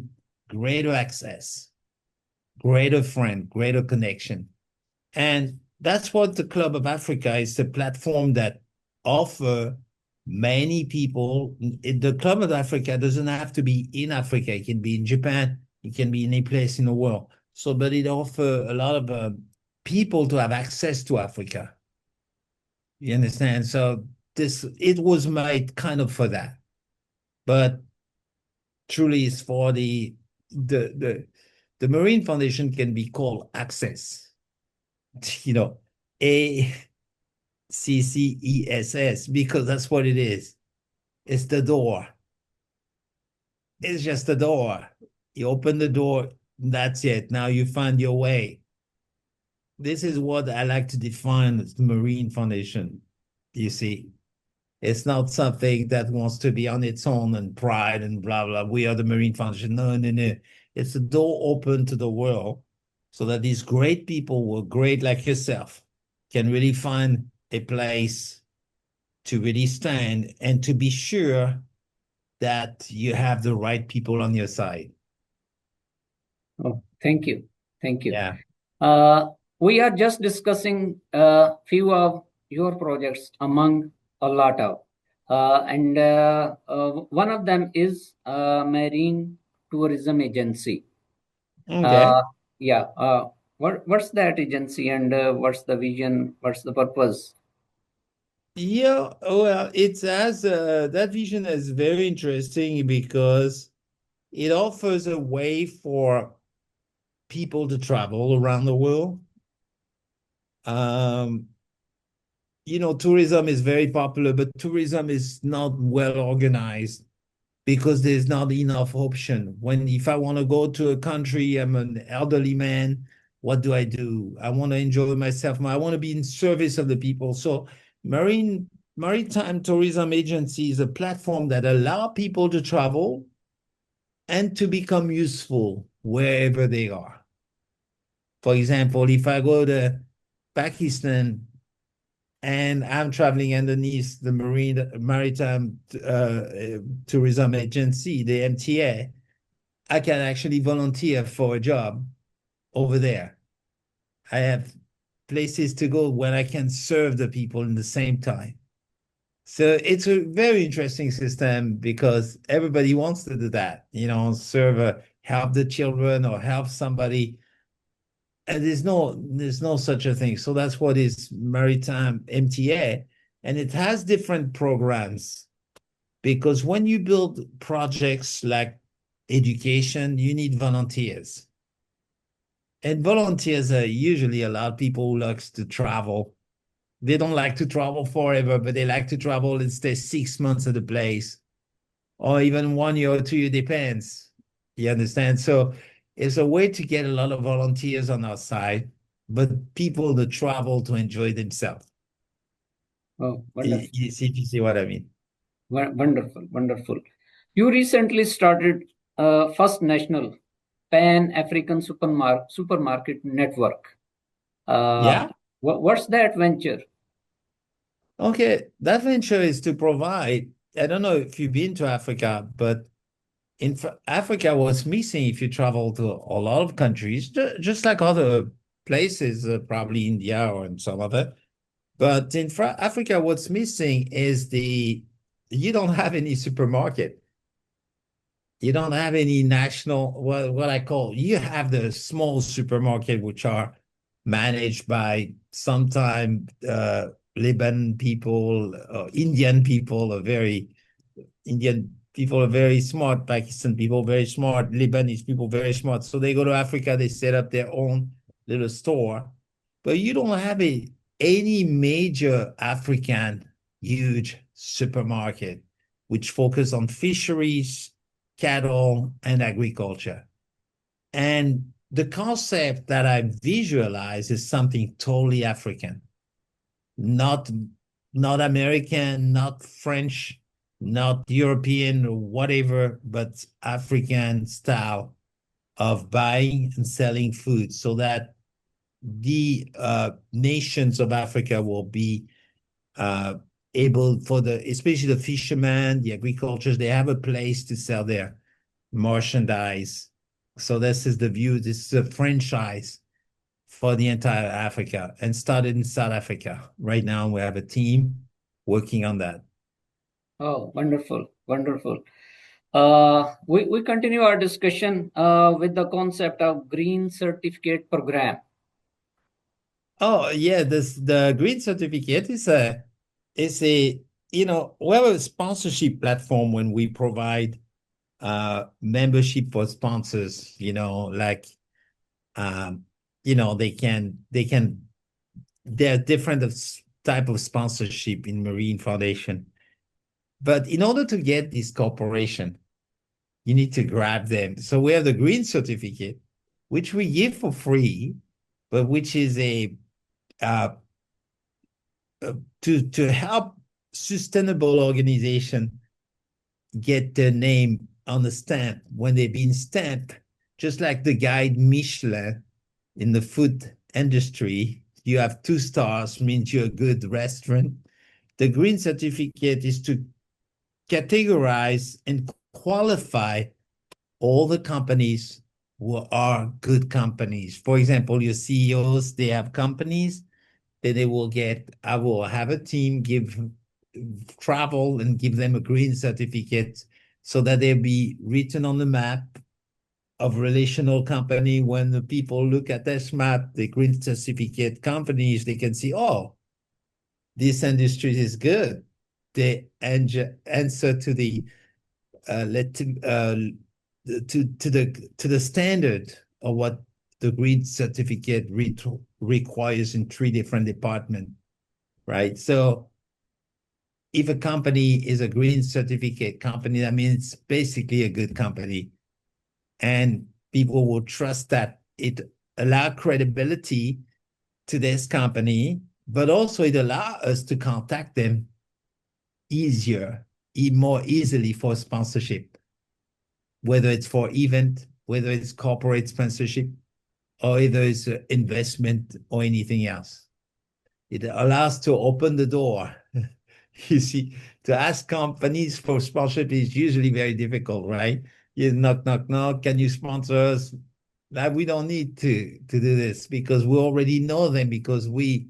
greater access, greater friend, greater connection. And that's what the Club of Africa is, the platform that offer many people. The Club of Africa doesn't have to be in Africa. It can be in Japan. It can be any place in the world. So, but it offers a lot of people to have access to Africa. You understand? So it was made kind of for that. But truly it's for the Marine Foundation can be called access. ACCESS, because that's what it is. It's the door. It's just the door. You open the door, that's it. Now you find your way. This is what I like to define as the Marine Foundation. You see, it's not something that wants to be on its own and pride and blah, blah. We are the Marine Foundation. No, no, no. It's a door open to the world so that these great people who are great like yourself can really find a place to really stand and to be sure that you have the right people on your side.
Oh, thank you. Thank you.
Yeah.
We are just discussing a few of your projects among a lot of. One of them is Marine Tourism Agency.
Okay.
Yeah. What's that agency and what's the vision? What's the purpose?
Yeah, well, that vision is very interesting because it offers a way for people to travel around the world. Tourism is very popular, but tourism is not well organized because there's not enough option. If I want to go to a country, I'm an elderly man, what do I do? I want to enjoy myself. I want to be in service of the people. So Maritime Tourism Agency is a platform that allow people to travel and to become useful wherever they are. For example, if I go to Pakistan and I'm traveling underneath the Maritime Tourism Agency, the MTA, I can actually volunteer for a job over there. I have places to go where I can serve the people in the same time. So it's a very interesting system because everybody wants to do that, help the children or help somebody and there's no such a thing. So that's what is maritime MTA, and it has different programs because when you build projects like education, you need volunteers. And volunteers are usually a lot of people who likes to travel. They don't like to travel forever, but they like to travel and stay 6 months at a place, or even 1 year or 2 year, depends. You understand? So it's a way to get a lot of volunteers on our side, but people that travel to enjoy themselves.
Oh, wonderful.
You see what I mean?
Wonderful, wonderful. You recently started First National Pan African Supermarket Network.
Yeah.
What's that venture?
Okay. That venture is to provide, I don't know if you've been to Africa, but in Africa, what's missing if you travel to a lot of countries, just like other places, probably India or in some other. But in Africa, what's missing is you don't have any supermarket. You don't have any national, what I call, you have the small supermarket, which are managed by sometime Lebanon people, Indian people, Indian people are very smart, Pakistan people very smart, Lebanese people very smart. So they go to Africa, they set up their own little store, but you don't have any major African huge supermarket which focus on fisheries, cattle, and agriculture. And the concept that I visualize is something totally African, not not American, not French, not European or whatever, but African style of buying and selling food so that the nations of Africa will be able for especially the fishermen, the agricultures, they have a place to sell their merchandise. So this is the view. This is a franchise for the entire Africa and started in South Africa. Right now, we have a team working on that.
Oh, wonderful, wonderful. We continue our discussion with the concept of green certificate program.
Oh yeah, the green certificate is a we have a sponsorship platform when we provide membership for sponsors. Like um, there are different type of sponsorship in Marine Foundation. But in order to get this corporation, you need to grab them. So we have the green certificate, which we give for free, but which is to help sustainable organization get their name on the stamp when they've been stamped, just like the guide Michelin in the food industry. You have 2 stars, means you're a good restaurant. The green certificate is to categorize and qualify all the companies who are good companies. For example, your CEOs, they have companies that I will have a team travel and give them a green certificate so that they'll be written on the map of relational company. When the people look at this map, the green certificate companies, they can see, oh, this industry is good. They answer to the to the standard of what the green certificate requires in 3 different departments, right? So if a company is a green certificate company, that means it's basically a good company. And people will trust that it allows credibility to this company, but also it allows us to contact them more easily for sponsorship, whether it's for event, whether it's corporate sponsorship, or either it's investment or anything else. It allows to open the door. You see, to ask companies for sponsorship is usually very difficult, right? You knock, knock, knock. Can you sponsor us? That we don't need to do this because we already know them because we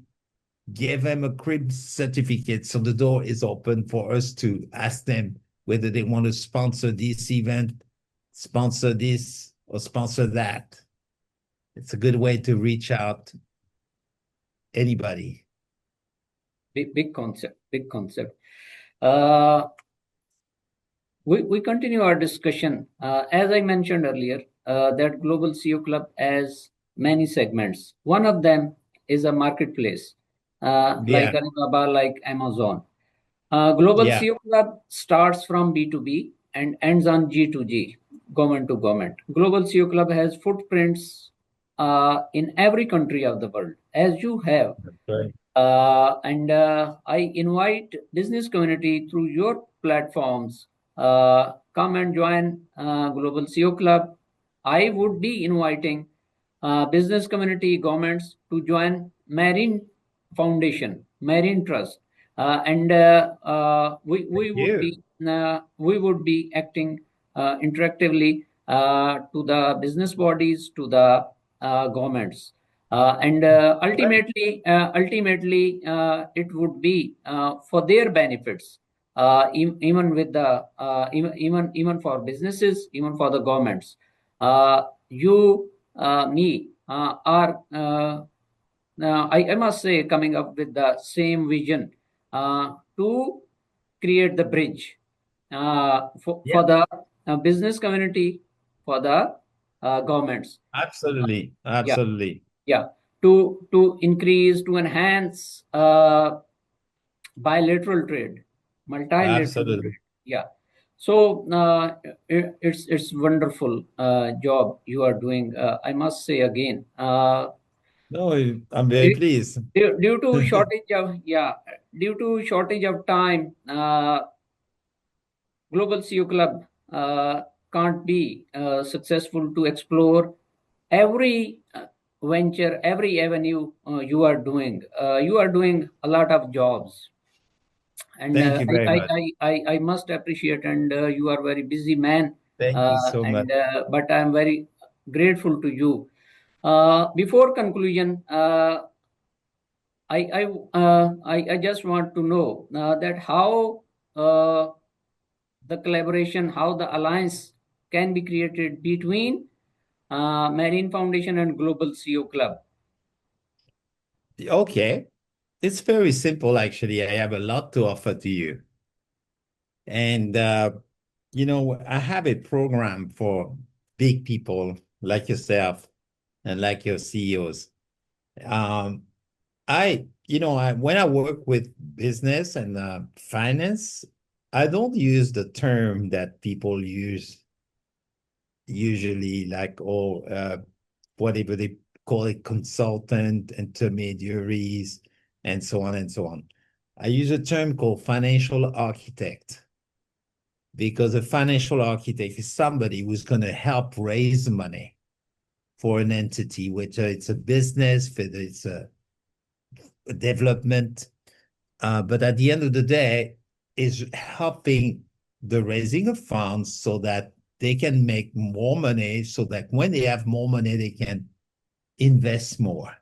give them a crib certificate. So the door is open for us to ask them whether they want to sponsor this event, sponsor this, or sponsor that. It's a good way to reach out anybody.
Big concept, big concept. We continue our discussion. As I mentioned earlier, that Global CEO Club has many segments. One of them is a marketplace, like
Yeah.
Alibaba, like Amazon. Global
Yeah.
CEO Club starts from B2B and ends on G2G, government to government. Global CEO Club has footprints in every country of the world, as you have.
Right.
And I invite business community through your platforms. Come and join Global CEO Club. I would be inviting business community, governments to join Marine Foundation, Marine Trust, and
You.
we would be acting interactively to the business bodies, to the governments. And
Right.
ultimately, it would be for their benefits, even with the even for businesses, even for the governments. You, me, are I must say coming up with the same vision to create the bridge
Yeah.
for the business community, for the governments.
Absolutely.
Yeah,
Absolutely.
yeah, to increase, to enhance bilateral trade, multilateral
Absolutely.
trade. Yeah. So it's wonderful job you are doing. I must say again,
No, I'm very pleased.
due to shortage of, yeah, due to shortage of time, Global CEO Club can't be successful to explore every venture, every avenue you are doing. You are doing a lot of jobs, and
Thank you very much.
I must appreciate. And you are very busy man,
Thank you so much.
and but I am very grateful to you. Before conclusion, I just want to know that how uh, the collaboration, how the alliance can be created between Marine Foundation and Global CEO Club.
Okay. It's very simple, actually. I have a lot to offer to you. And, I have a program for big people like yourself and like your CEOs. Um, when I work with business and finance, I don't use the term that people use usually, like, whatever they call it, consultant, intermediaries, and so on and so on. I use a term called financial architect, because a financial architect is somebody who's going to help raise money for an entity, whether it's a business, whether it's a development. But at the end of the day, is helping the raising of funds so that they can make more money, so that when they have more money, they can invest more.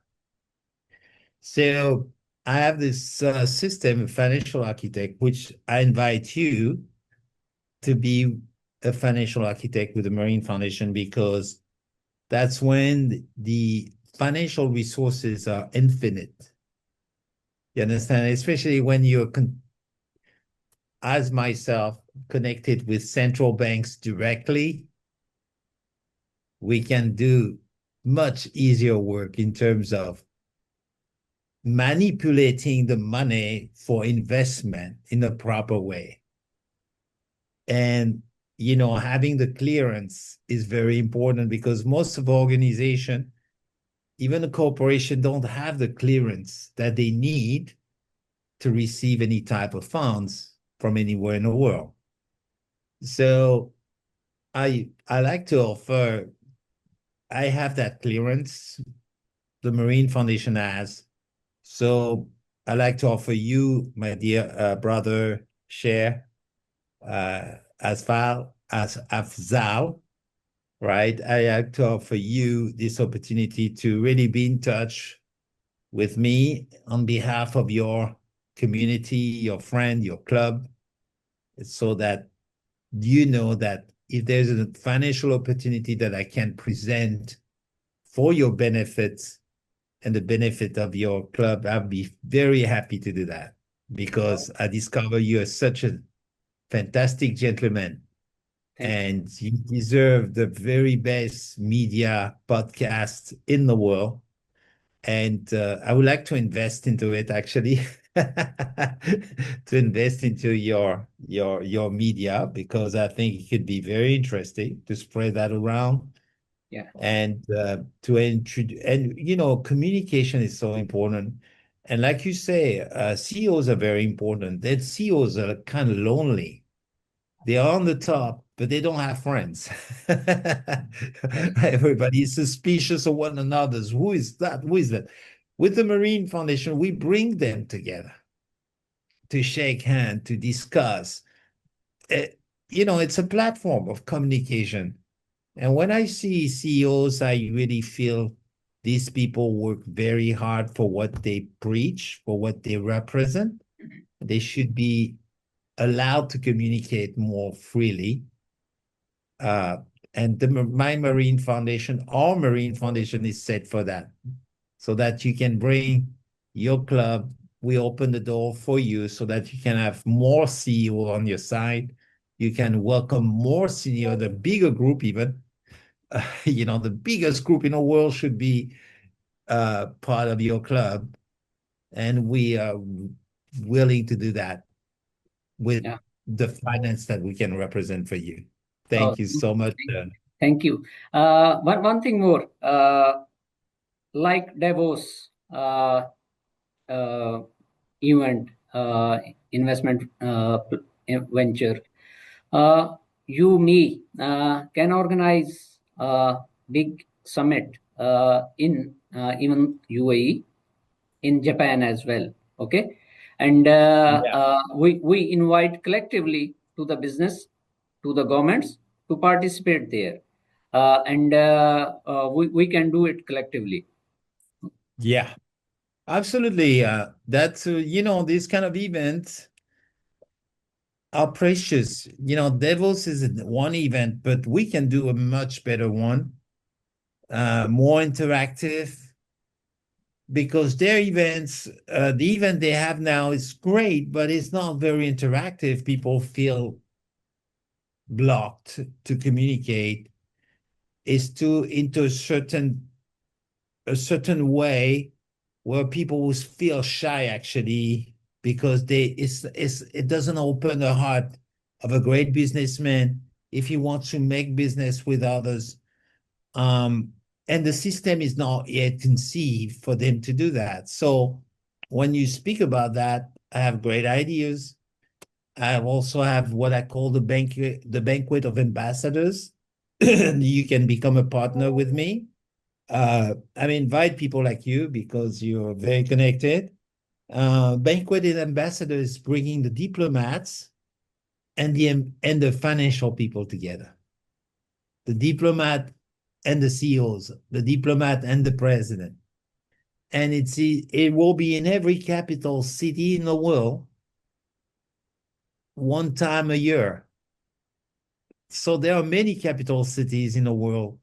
So I have this system, financial architect, which I invite you to be a financial architect with the Marine Foundation, because that's when the financial resources are infinite. You understand? Especially when you're, as myself, connected with central banks directly, we can do much easier work in terms of manipulating the money for investment in a proper way. And, having the clearance is very important, because most of the organization, even a corporation, don't have the clearance that they need to receive any type of funds from anywhere in the world. So I like to offer, I have that clearance, the Marine Foundation has. So I like to offer you, my dear brother, share, as far as Afzal, right? I like to offer you this opportunity to really be in touch with me on behalf of your community, your friend, your club, so that you know that if there's a financial opportunity that I can present for your benefits and the benefit of your club, I'd be very happy to do that because I discover you are such a fantastic gentleman
Thank you.
and you deserve the very best media podcast in the world. And I would like to invest into it actually, to invest into your media because I think it could be very interesting to spread that around
Yeah.
and to introduce. And communication is so important. And like you say, CEOs are very important. That CEOs are kind of lonely. They are on the top, but they don't have friends.
Yes.
Everybody is suspicious of one another's. Who is that? Who is that? With the Marine Foundation, we bring them together to shake hands, to discuss. Uh, it's a platform of communication. And when I see CEOs, I really feel these people work very hard for what they preach, for what they represent. They should be allowed to communicate more freely. And my Marine Foundation, our Marine Foundation is set for that, so that you can bring your club. We open the door for you so that you can have more CEO on your side. You can welcome more senior, the bigger group even. The biggest group in the world should be part of your club. And we are willing to do that with
Yeah.
the finance that we can represent for you.
Oh,
Thank you so much.
thank you. One thing more. Like Davos uh, event, investment venture, can organize a big summit in even UAE, in Japan as well. Okay, and
Yeah.
we invite collectively to the business, to the governments to participate there, and we can do it collectively.
Yeah. Absolutely. That's, these kind of events are precious. Devils is one event, but we can do a much better one, more interactive, because their events, the event they have now is great, but it's not very interactive. People feel blocked to communicate. It's too into a certain way where people will feel shy actually because it doesn't open the heart of a great businessman if he wants to make business with others. um and the system is not yet conceived for them to do that. So when you speak about that, I have great ideas. I also have what I call the banquet of ambassadors. You can become a partner with me. I invite people like you because you're very connected. Banquet ambassador is bringing the diplomats and the financial people together. The diplomat and the CEOs, the diplomat and the president. And it will be in every capital city in the world one time a year. So there are many capital cities in the world,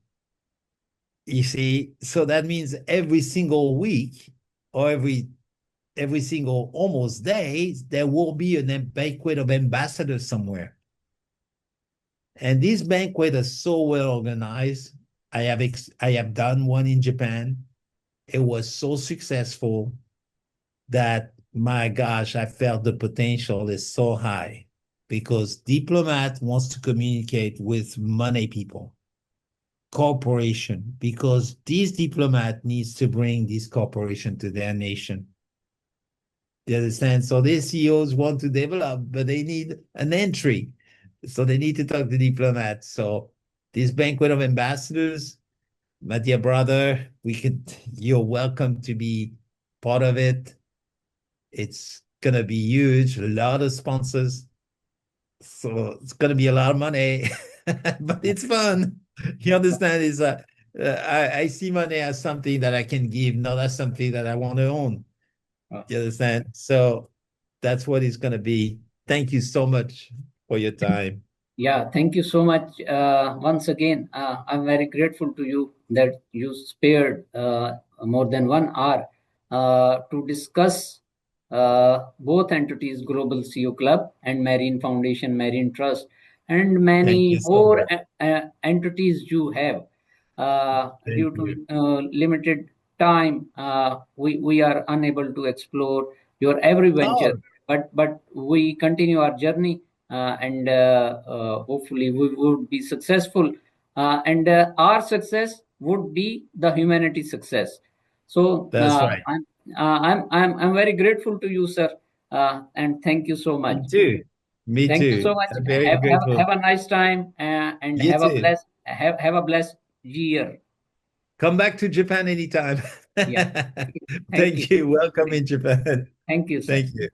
you see. So that means every single week or every single almost day, there will be a banquet of ambassadors somewhere. And these banquets are so well organized. I have done one in Japan. It was so successful that, my gosh, I felt the potential is so high because diplomat wants to communicate with money people, corporation, because these diplomat needs to bring this corporation to their nation. You understand? So these CEOs want to develop, but they need an entry. So they need to talk to diplomats. So this banquet of ambassadors, my dear brother, you're welcome to be part of it. It's gonna be huge, a lot of sponsors. So it's gonna be a lot of money, but it's fun. You understand? I see money as something that I can give, not as something that I want to own.
Uh,
You understand? So that's what it's going to be. Thank you so much for your time.
Yeah, thank you so much. Once again, I'm very grateful to you that you spared more than 1 hour to discuss both entities, Global CO Club and Marine Foundation, Marine Trust, and
Thank
many
you so
more
much.
entities you have.
Thank
Due
you.
to limited time, we are unable to explore your every venture,
Oh,
but we continue our journey, and hopefully we would be successful, and our success would be the humanity success. So
that's right.
I'm very grateful to you, sir, and thank you so much.
Me too. Me
Thank you so
too.
much.
I'm very grateful.
Have a nice time, and
You too.
have a blessed year.
Come back to Japan anytime.
Yeah. Thank you.
Thank you. Welcome in Japan.
Thank you, sir.
Thank you.